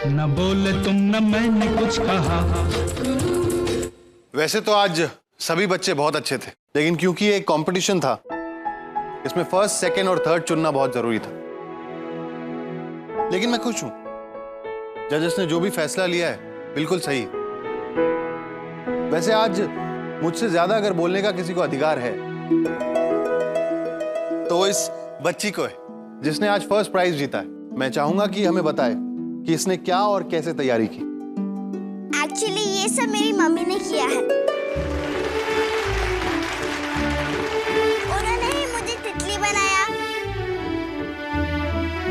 न बोले तुम न मैंने कुछ कहा। वैसे तो आज सभी बच्चे बहुत अच्छे थे, लेकिन क्योंकि एक कंपटीशन था, इसमें फर्स्ट, सेकंड और थर्ड चुनना बहुत जरूरी था। लेकिन मैं खुश हूं, जजेस ने जो भी फैसला लिया है बिल्कुल सही। वैसे आज मुझसे ज्यादा अगर बोलने का किसी को अधिकार है तो वो इस बच्ची को है जिसने आज फर्स्ट प्राइज जीता है। मैं चाहूंगा कि हमें बताए कि इसने क्या और कैसे तैयारी की। एक्चुअली ये सब मेरी मम्मी ने किया है। उन्होंने ही मुझे तितली बनाया,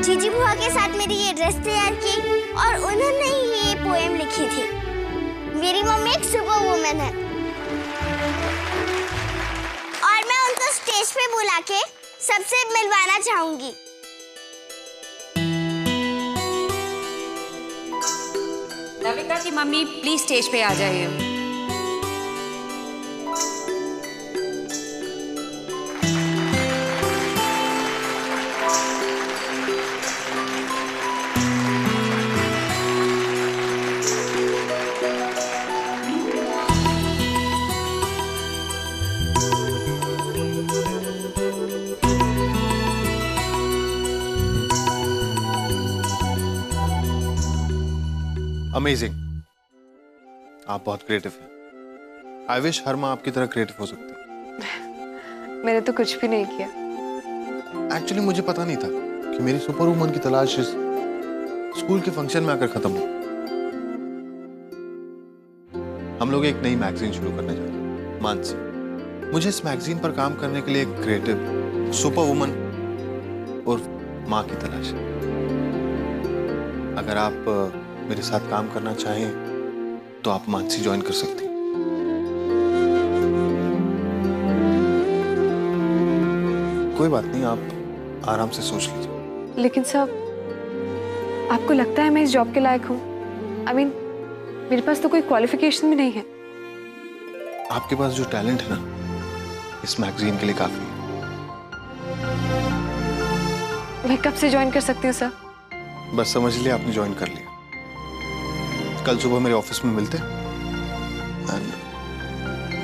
जीजी बुआ के साथ मेरी ये ड्रेस तैयार की और उन्होंने ही ये पोएम लिखी थी। मेरी मम्मी एक सुपर वुमन है और मैं उनको स्टेज पे बुला के सबसे मिलवाना चाहूंगी। नविका की मम्मी प्लीज स्टेज पे आ जाइए। अमेजिंग, आप बहुत क्रिएटिव हैं। आई विश हर माँ आपकी तरह क्रिएटिव हो सकती। मैंने तो कुछ भी नहीं किया। एक्चुअली मुझे पता नहीं था कि मेरी सुपर वुमन की तलाश इस स्कूल के फंक्शन में आकर खत्म हो। हम लोग एक नई मैगजीन शुरू करने जा रहे हैं, मानसी। मुझे इस मैगजीन पर काम करने के लिए एक क्रिएटिव सुपर वुमन और माँ की तलाश है। अगर आप मेरे साथ काम करना चाहें तो आप मानसी ज्वाइन कर सकती हैं। कोई बात नहीं, आप आराम से सोच लीजिए। लेकिन सर, आपको लगता है मैं इस जॉब के लायक हूँ? I mean, मेरे पास तो कोई क्वालिफिकेशन भी नहीं है। आपके पास जो टैलेंट है ना, इस मैगजीन के लिए काफी है। मैं कब से ज्वाइन कर सकती हूँ सर? बस समझ लिया आपने ज्वाइन कर लिया। कल सुबह मेरे ऑफिस में मिलते and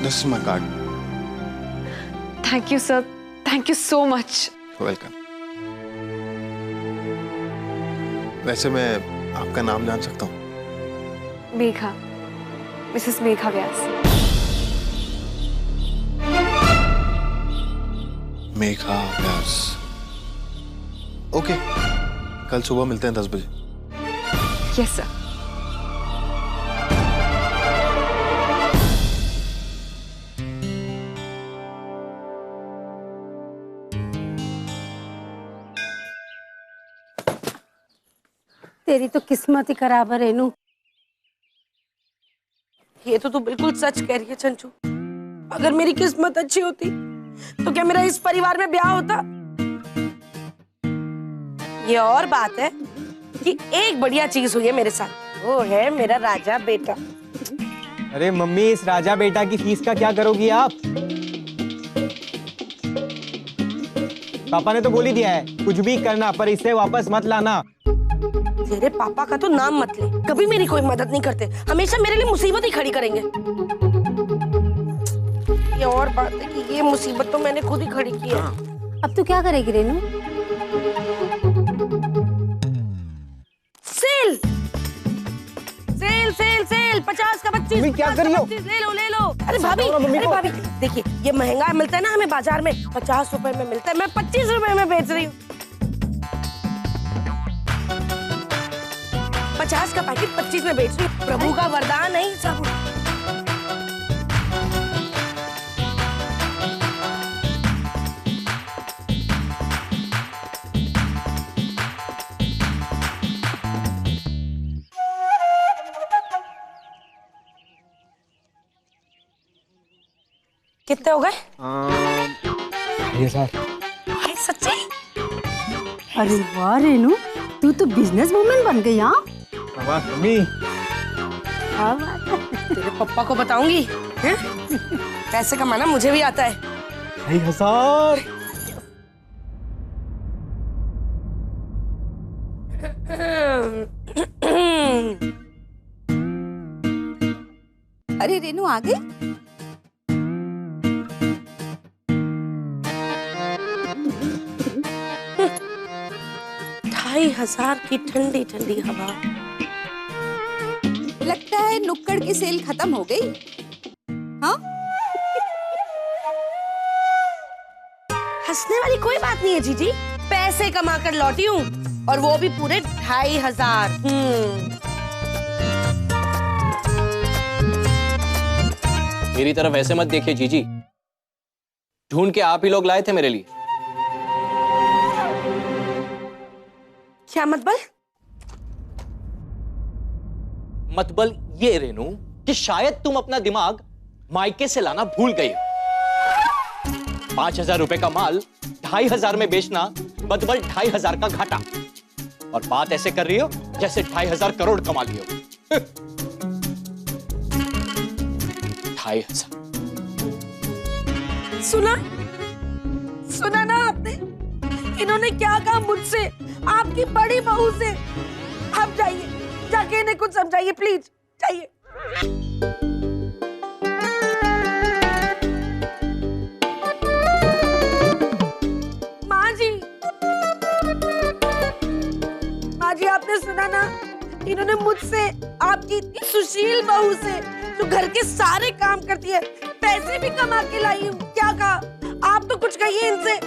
this is my card. Thank you sir, thank you so much. Welcome. वैसे मैं आपका नाम जान सकता हूँ? मेघा, मिसेस मेघा व्यास। मेघा व्यास। ओके, कल सुबह मिलते हैं 10 बजे। Yes sir. तेरी तो किस्मत ही खराब है रेनू। ये तो तू बिल्कुल सच कह रही है चंचू। अगर मेरी किस्मत अच्छी होती तो क्या मेरा इस परिवार में ब्याह होता? ये और बात है कि एक बढ़िया चीज हुई है मेरे साथ, वो है मेरा राजा बेटा। अरे मम्मी, इस राजा बेटा की फीस का क्या करोगी आप? पापा ने तो बोल ही दिया है, कुछ भी करना पर इससे वापस मत लाना। तेरे पापा का तो नाम मत ले, कभी मेरी कोई मदद नहीं करते, हमेशा मेरे लिए मुसीबत ही खड़ी करेंगे। ये और बात है कि ये मुसीबत तो मैंने खुद ही खड़ी की है। अब तू क्या करेगी Renu? Sale sale sale sale 50 का 25। क्या कर रही हो? ले लो ले लो। अरे भाभी देखिए, ये महंगा मिलता है ना हमें बाजार में, 50 रुपए में मिलता है, मैं 25 रुपए में बेच रही हूँ। 50 का पैकेट 25 में बेच रही हूँ। प्रभु का वरदान है सब। कितने हो गए? ये सर। अरे सच्ची? अरे वाह रेनू, तू तो बिजनेस वुमन बन गई। हाँ मम्मी, तेरे पापा को बताऊंगी। पैसे कमाना मुझे भी आता है। 2,000। अरे रेनू आ गई? $2,500 की ठंडी ठंडी हवा। लगता है नुक्कड़ की सेल खत्म हो गई। हाँ? हंसने वाली कोई बात नहीं है जीजी, पैसे कमा कर लौटी हूँ और वो भी पूरे 2,500। मेरी तरफ ऐसे मत देखिए जीजी, ढूंढ के आप ही लोग लाए थे मेरे लिए। क्या मतबल? मतबल ये रेनू कि शायद तुम अपना दिमाग मायके से लाना भूल गई हो। 5,000 रुपए का माल 2,500 में बेचना मतबल 2,500 का घाटा, और बात ऐसे कर रही हो जैसे 2,500 करोड़ कमा लिए हो। 2,500। सुना ना आपने? इन्होंने क्या कहा मुझसे, आपकी बड़ी बहू से। आप जाइए, जाके इन्हें कुछ समझाइए प्लीज, जाइए। माँ जी आपने सुना ना? इन्होंने मुझसे, आपकी इतनी सुशील बहू से जो घर के सारे काम करती है, पैसे भी कमा के लाई हूँ, क्या कहा? आप तो कुछ कहिए इनसे।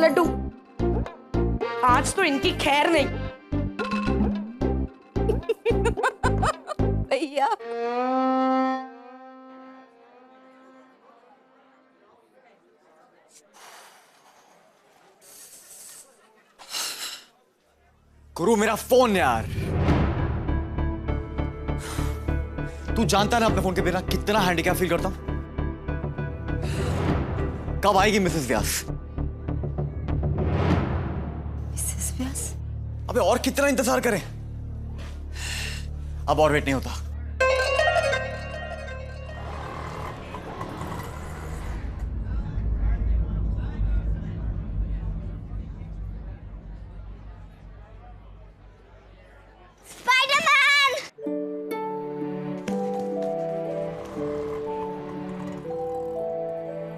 लड्डू, आज तो इनकी खैर नहीं। भैया गुरु मेरा फोन यार। तू जानता ना अपने फोन के बिना कितना हैंडीकैप फील करता हूं। कब आएगी मिसेस व्यास? मिसेस व्यास? अबे और कितना इंतजार करें? अब और वेट नहीं होता।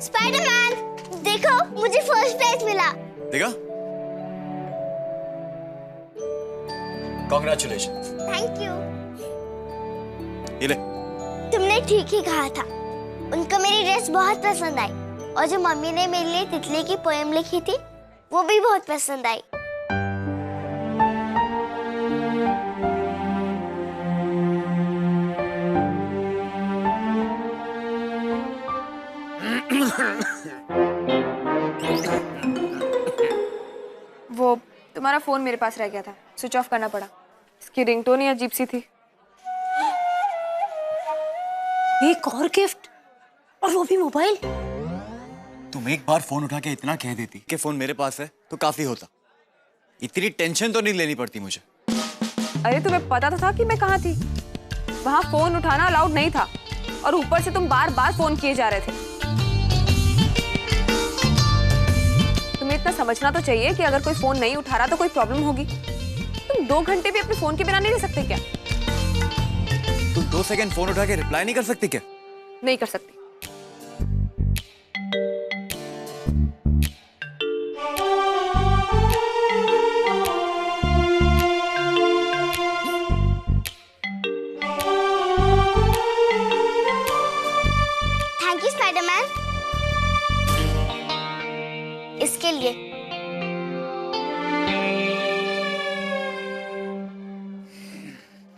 स्पाइडरमैन, देखो मुझे फर्स्ट प्राइज मिला। देखा? कांग्रेचुलेशन। Thank you. ये ले। तुमने ठीक ही कहा था, उनको मेरी ड्रेस बहुत पसंद आई, और जो मम्मी ने मेरे लिए तितली की पोएम लिखी थी वो भी बहुत पसंद आई। वो तुम्हारा फोन मेरे पास रह गया था, स्विच ऑफ करना पड़ा। इसकी रिंगटोन ही अजीब सी थी। एक और गिफ्ट, और वो भी मोबाइल। तुम एक बार फोन उठा के इतना कह देती कि फोन मेरे पास है तो काफी होता। इतनी टेंशन तो नहीं लेनी पड़ती मुझे। अरे तुम्हें पता तो था कि मैं कहाँ थी। वहां फोन उठाना अलाउड नहीं था, और ऊपर से तुम बार बार फोन किए जा रहे थे। तुम्हें इतना समझना तो चाहिए कि अगर कोई फोन नहीं उठा रहा तो कोई प्रॉब्लम होगी। तुम 2 घंटे भी अपने फोन के बिना नहीं रह सकते क्या? तुम 2 सेकंड फोन उठा के रिप्लाई नहीं कर सकती क्या? नहीं कर सकती। थैंक यू स्पाइडरमैन, इसके लिए।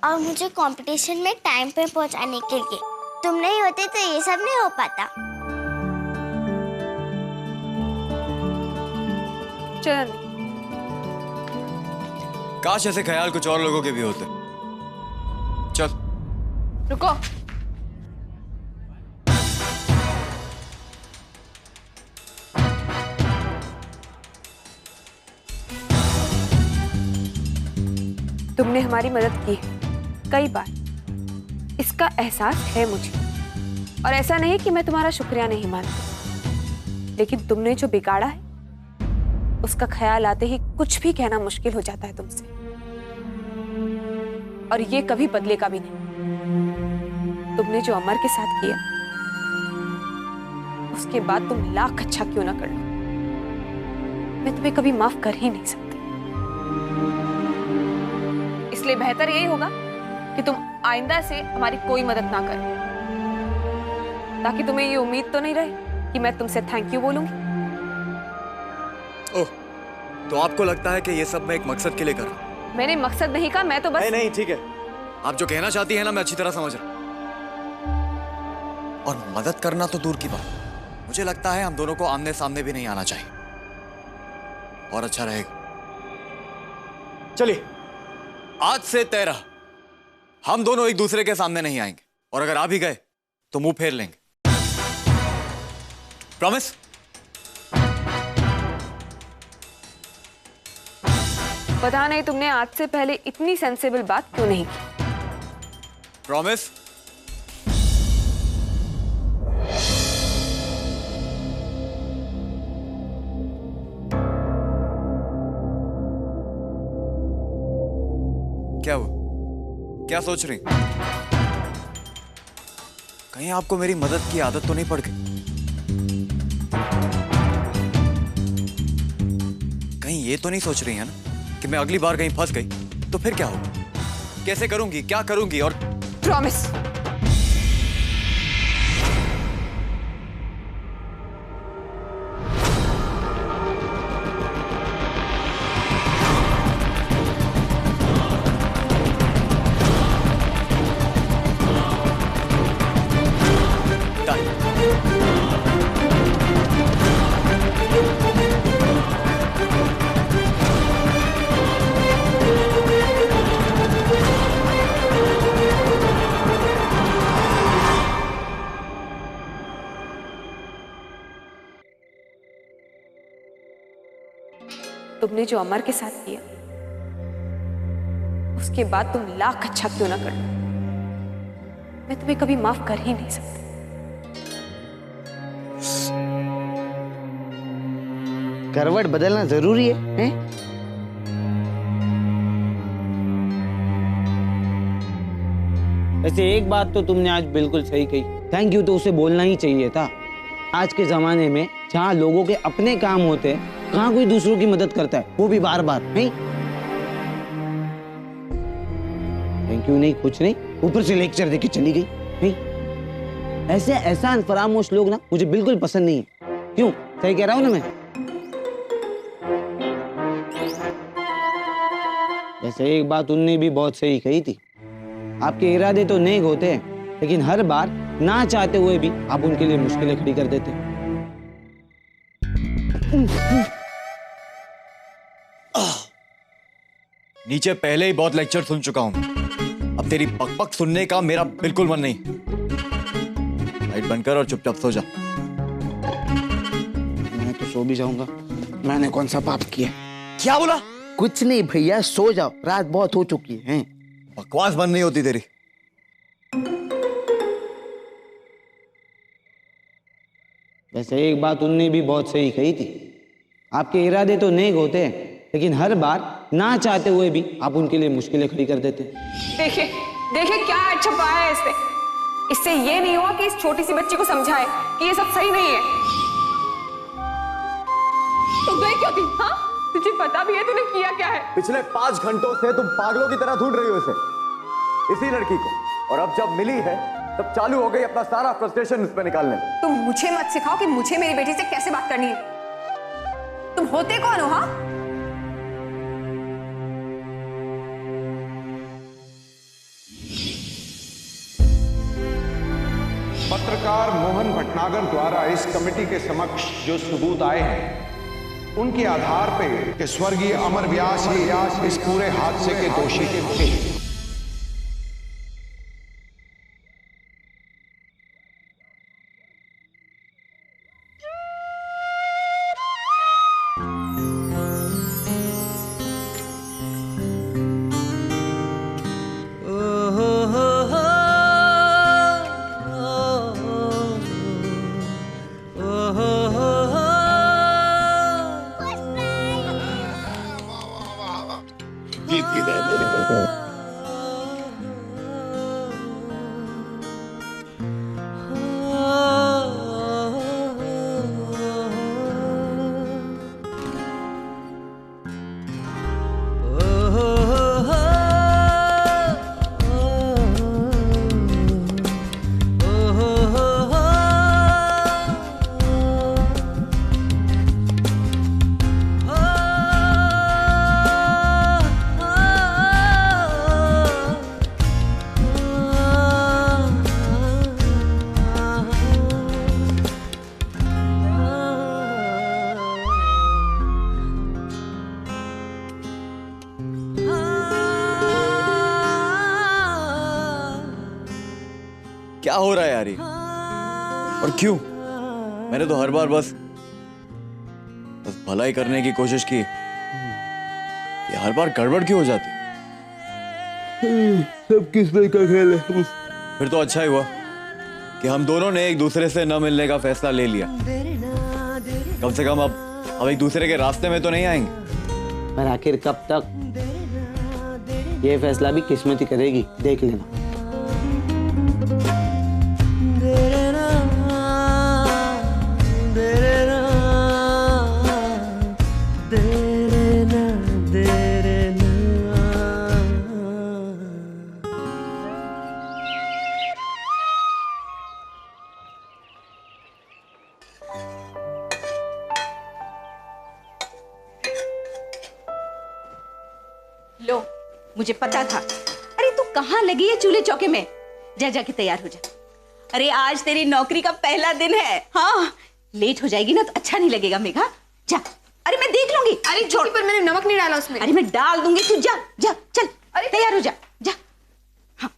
और मुझे कंपटीशन में टाइम पे पहुंचाने के लिए। तुम नहीं होते तो ये सब नहीं हो पाता। चल काश ऐसे ख्याल कुछ और लोगों के भी होते। चल रुको। तुमने हमारी मदद की है कई बार, इसका एहसास है मुझे। और ऐसा नहीं कि मैं तुम्हारा शुक्रिया नहीं मानती, लेकिन तुमने जो बिगाड़ा है उसका ख्याल आते ही कुछ भी कहना मुश्किल हो जाता है तुमसे। और ये कभी बदलेगा भी नहीं। तुमने जो अमर के साथ किया, उसके बाद तुम लाख अच्छा क्यों ना कर लो, मैं तुम्हें कभी माफ कर ही नहीं सकती। इसलिए बेहतर यही होगा कि तुम आइंदा से हमारी कोई मदद ना करो, ताकि तुम्हें ये उम्मीद तो नहीं रहे कि मैं तुमसे थैंक यू बोलूंगी। ओह, तो आपको लगता है कि ये सब मैं एक मकसद के लिए कर रहा हूं? मैंने मकसद नहीं कहा, मैं तो बस नहीं ठीक है, आप जो कहना चाहती है ना मैं अच्छी तरह समझ रहा हूं। और मदद करना तो दूर की बात, मुझे लगता है हम दोनों को आमने सामने भी नहीं आना चाहिए, और अच्छा रहेगा। चलिए, आज से तय रहा, हम दोनों एक दूसरे के सामने नहीं आएंगे, और अगर आ भी गए तो मुंह फेर लेंगे। प्रॉमिस? पता नहीं तुमने आज से पहले इतनी सेंसिबल बात क्यों नहीं की। प्रॉमिस? क्या हुआ? क्या सोच रही? कहीं आपको मेरी मदद की आदत तो नहीं पड़ गई? कहीं ये तो नहीं सोच रही है ना कि मैं अगली बार कहीं फंस गई तो फिर क्या होगा? कैसे करूंगी, क्या करूंगी? और प्रॉमिस। तुमने जो अमर के साथ किया, उसके बाद तुम लाख अच्छा क्यों ना कर लो, मैं तुम्हें कभी माफ कर ही नहीं सकती। करवट बदलना जरूरी है, हैं? वैसे एक बात तो तुमने आज बिल्कुल सही कही, थैंक यू तो उसे बोलना ही चाहिए था। आज के जमाने में जहाँ लोगों के अपने काम होते हैं, कहाँ कोई दूसरों की मदद करता है, वो भी बार बार। नहीं थैंक यू नहीं, कुछ नहीं, ऊपर से लेक्चर देके चली गई। नहीं, ऐसे एहसान फरामोश लोग ना मुझे बिल्कुल पसंद नहीं है। क्यों? सही कह रहा हूं ना मैं? वैसे एक बात उनने भी बहुत सही कही थी, आपके इरादे तो नेक होते हैं, लेकिन हर बार ना चाहते हुए भी आप उनके लिए मुश्किलें खड़ी कर देते हैं। नीचे पहले ही बहुत लेक्चर सुन चुका हूं, अब तेरी बकबक सुनने का मेरा बिल्कुल मन नहीं। लाइट बंद कर और चुपचाप सो जा। मैं तो सो भी जाऊंगा, मैंने कौन सा पाप किया? क्या बोला? कुछ नहीं भैया, सो जाओ, रात बहुत हो चुकी है। बकवास बंद नहीं होती तेरी। वैसे एक बात उनने भी बहुत सही कही थी, आपके इरादे तो नेक होते हैं, लेकिन हर बार ना चाहते हुए भी आप उनके लिए मुश्किलें खड़ी कर देते हैं। देखिए देखिए क्या छुपाया है इसने। इससे ये नहीं हुआ कि इस छोटी सी बच्ची को समझाए कि ये सब सही नहीं है। तुम गई क्यों थी? हाँ, तुझे पता भी है तूने किया क्या है? पिछले 5 घंटों से तुम पागलों की तरह ढूंढ रही हो इसे, इसी लड़की को, और अब जब मिली है तब चालू हो गई अपना सारा फ्रस्ट्रेशन इस पे निकालने। तुम मुझे मत सिखाओ कि मुझे मेरी बेटी से कैसे बात करनी है। तुम होते कौन हो? हाँ, पत्रकार मोहन भटनागर द्वारा इस कमेटी के समक्ष जो सबूत आए हैं, उनके आधार पे स्वर्गीय अमर व्यास ही इस पूरे हादसे के दोषी थे। क्या हो रहा है यार ये? और क्यों? मैंने तो हर बार बस भलाई करने की कोशिश की, ये हर बार गड़बड़ क्यों हो जाती? सब किस्मत का खेल है। फिर तो अच्छा ही हुआ कि हम दोनों ने एक दूसरे से न मिलने का फैसला ले लिया। कम से कम अब एक दूसरे के रास्ते में तो नहीं आएंगे। पर आखिर कब तक? ये फैसला भी किस्मत ही करेगी, देख लेना। लो, मुझे पता था। अरे तू कहाँ लगी है चूल्हे चौके में? जा जाके तैयार हो जा। अरे आज तेरी नौकरी का पहला दिन है। हाँ, लेट हो जाएगी ना तो अच्छा नहीं लगेगा मेघा। जा। अरे मैं देख लूंगी। अरे छोड़, पर मैंने नमक नहीं डाला उसमें। अरे मैं डाल दूंगी, तू जा जा चल। अरे तैयार हो जा जा। हाँ।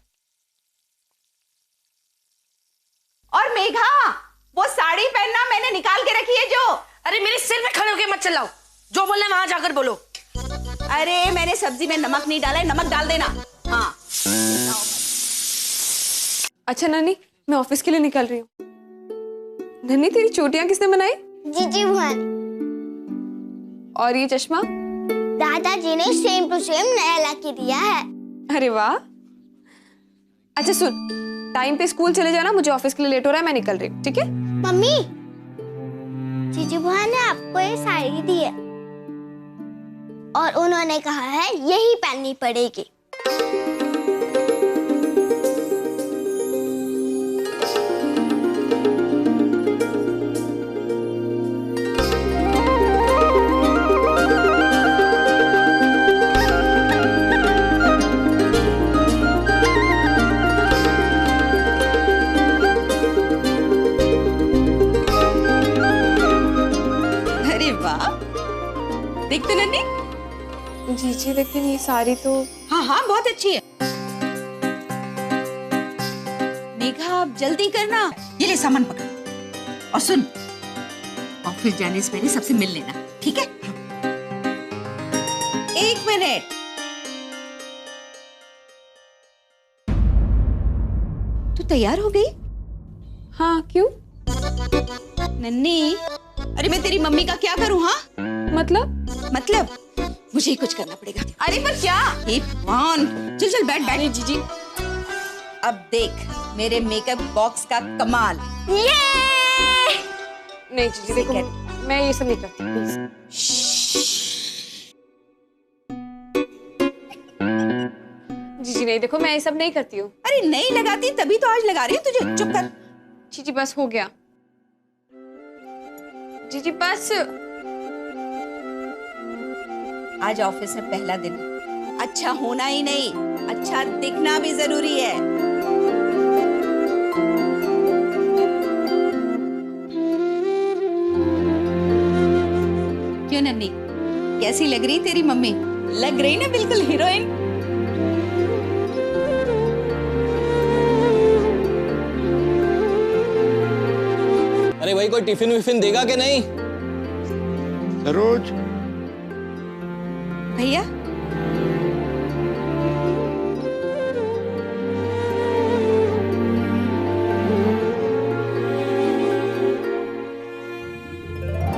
और मेघा, वो साड़ी पहनना मैंने निकाल के रखी है जो। अरे मेरे सिर पे खड़े होके मत चिल्लाओ, जो बोलना है वहां जाकर बोलो। अरे मैंने सब्जी में नमक नहीं डाला है, नमक डाल देना। हाँ। अच्छा नानी, मैं ऑफिस के लिए निकल रही हूँ। नन्नी, तेरी चोटियां किसने बनाई? जीजी बुआ ने। और ये चश्मा? दादाजी ने सेम टू सेम नया ला के दिया है। अरे वाह। अच्छा सुन, टाइम पे स्कूल चले जाना, मुझे ऑफिस के लिए लेट हो रहा है, मैं निकल रही हूँ, ठीक है? मम्मी, जीजी बुआ ने आपको ये साड़ी दी है और उन्होंने कहा है यही पहननी पड़ेगी। अरे वाह, देखते नन्नी। जी लेकिन ये साड़ी तो। हाँ हाँ, बहुत अच्छी है। मेघा, आप जल्दी करना। ये ले सामान पकड़। और सुन, ऑफिस जाने से पहले सबसे मिल लेना, ठीक है? 1 मिनट। तू तैयार हो गई? हाँ, क्यों? नन्नी, अरे मैं तेरी मम्मी का क्या करूँ? हाँ मतलब मुझे ही कुछ करना पड़ेगा। अरे पर क्या? हे भगवान, चल चल बैठ बैठ। जीजी, अब देख मेरे मेकअप बॉक्स का कमाल। ये! नहीं जीजी, देखो मैं ये सब नहीं करती, प्लीज। जीजी नहीं, देखो मैं ये सब नहीं करती हूँ। अरे नहीं लगाती तभी तो आज लगा रही हूँ तुझे। चुप कर। जीजी बस हो गया। जीजी बस। आज ऑफिस में पहला दिन है, अच्छा होना ही नहीं, अच्छा दिखना भी जरूरी है। क्यों नन्नी, कैसी लग रही तेरी मम्मी? लग रही ना बिल्कुल हीरोइन। अरे भाई, कोई टिफिन विफिन देगा कि नहीं? सरोज, भैया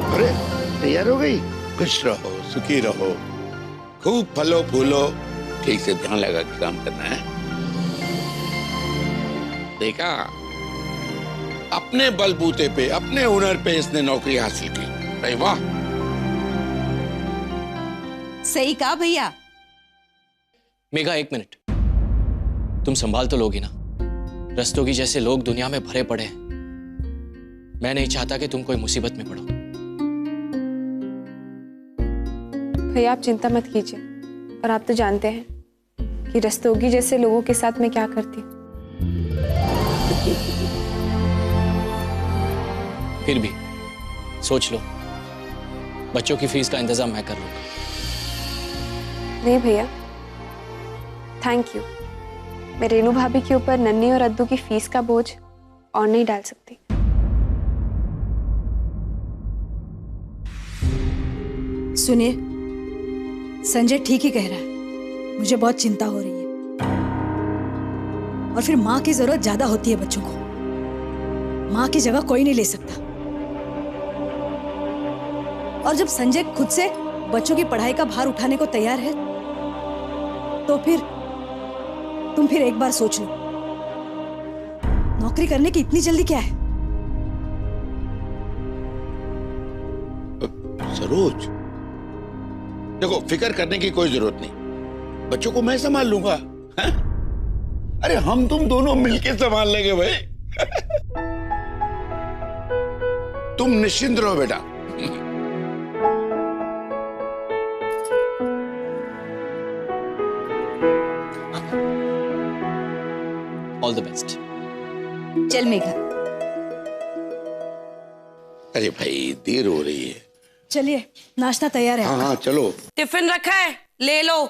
अरे तैयार हो गई? खुश रहो, सुखी रहो, खूब फलो फूलो, ठीक से ध्यान लगा के काम करना है। देखा, अपने बलबूते पे, अपने हुनर पे इसने नौकरी हासिल की। भाई वाह। सही कहा भैया। मेघा, 1 मिनट। तुम संभाल तो लोगी ना? रस्तोगी जैसे लोग दुनिया में भरे पड़े हैं। मैं नहीं चाहता कि तुम कोई मुसीबत में पड़ो। भैया आप चिंता मत कीजिए, और आप तो जानते हैं कि रस्तोगी जैसे लोगों के साथ मैं क्या करती हूँ। फिर भी सोच लो, बच्चों की फीस का इंतजाम मैं कर लूंगा। नहीं भैया, थैंक यू। मैं रेनू भाभी के ऊपर नन्नी और अद्दू की फीस का बोझ और नहीं डाल सकती। सुनिए, संजय ठीक ही कह रहा है, मुझे बहुत चिंता हो रही है। और फिर माँ की जरूरत ज्यादा होती है बच्चों को, माँ की जगह कोई नहीं ले सकता। और जब संजय खुद से बच्चों की पढ़ाई का भार उठाने को तैयार है, तो फिर तुम फिर एक बार सोच लो, नौकरी करने की इतनी जल्दी क्या है? सरोज, देखो फिक्र करने की कोई जरूरत नहीं, बच्चों को मैं संभाल लूंगा। है? अरे हम तुम दोनों मिलके संभाल लेंगे भाई। तुम निश्चिंत रहो बेटा। All the best. चल मेघा। अरे भाई देर हो रही है। चलिए, नाश्ता तैयार है। हाँ हाँ चलो। टिफिन रखा है, ले लो।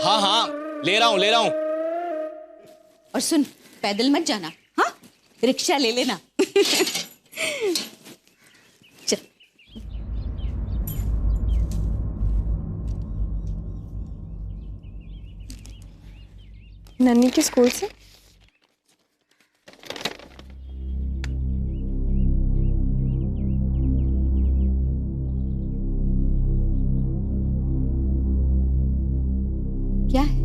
हाँ हाँ ले रहा हूँ। और सुन, पैदल मत जाना, हाँ? रिक्शा ले लेना। चल। नन्ही के स्कूल से? क्या है?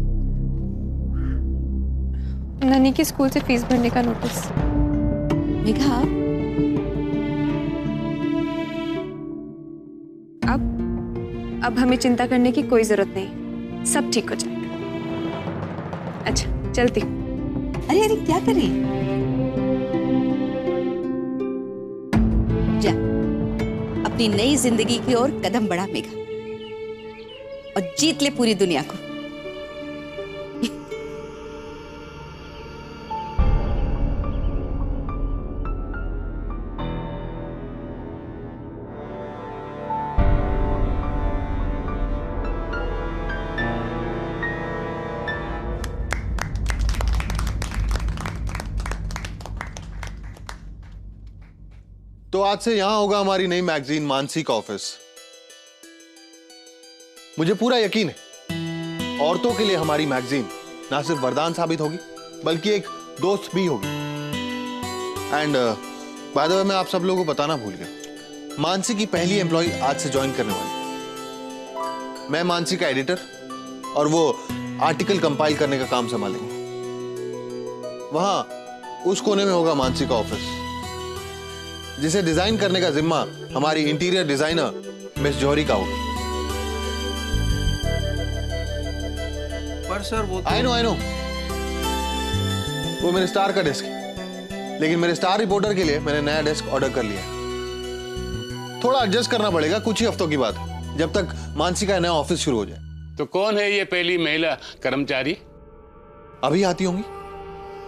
नन्ही के स्कूल से फीस भरने का नोटिस। मेघा, अब हमें चिंता करने की कोई जरूरत नहीं, सब ठीक हो जाएगा। अच्छा चलती। अरे अरे क्या करें? जा, अपनी नई जिंदगी की ओर कदम बढ़ा मेघा, और जीत ले पूरी दुनिया को। तो आज से यहां होगा हमारी नई मैगजीन मानसी का ऑफिस। मुझे पूरा यकीन है औरतों के लिए हमारी मैगजीन ना सिर्फ वरदान साबित होगी बल्कि एक दोस्त भी होगी। एंड बाय द वे मैं आप सब लोगों को बताना भूल गया, मानसी की पहली एम्प्लॉय आज से ज्वाइन करने वाली। मैं मानसी का एडिटर और वो आर्टिकल कंपाइल करने का काम संभालेंगे। वहां उस कोने में होगा मानसी का ऑफिस, जिसे डिजाइन करने का जिम्मा हमारी इंटीरियर डिजाइनर मिस जौहरी का होगा। पर सर वो आई नो वो मेरे स्टार का डेस्क है, लेकिन मेरे स्टार रिपोर्टर के लिए मैंने नया डेस्क ऑर्डर कर लिया। थोड़ा एडजस्ट करना पड़ेगा, कुछ ही हफ्तों की बात, जब तक मानसी का नया ऑफिस शुरू हो जाए। तो कौन है ये पहली महिला कर्मचारी? अभी आती होंगी,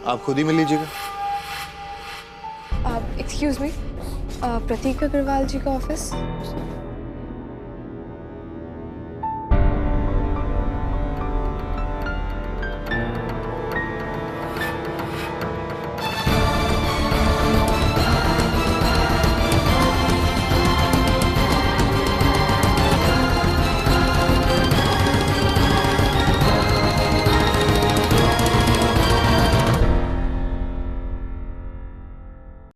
आप खुद ही मिल लीजिएगा। एक्सक्यूज मी, प्रतीक अग्रवाल जी का ऑफिस?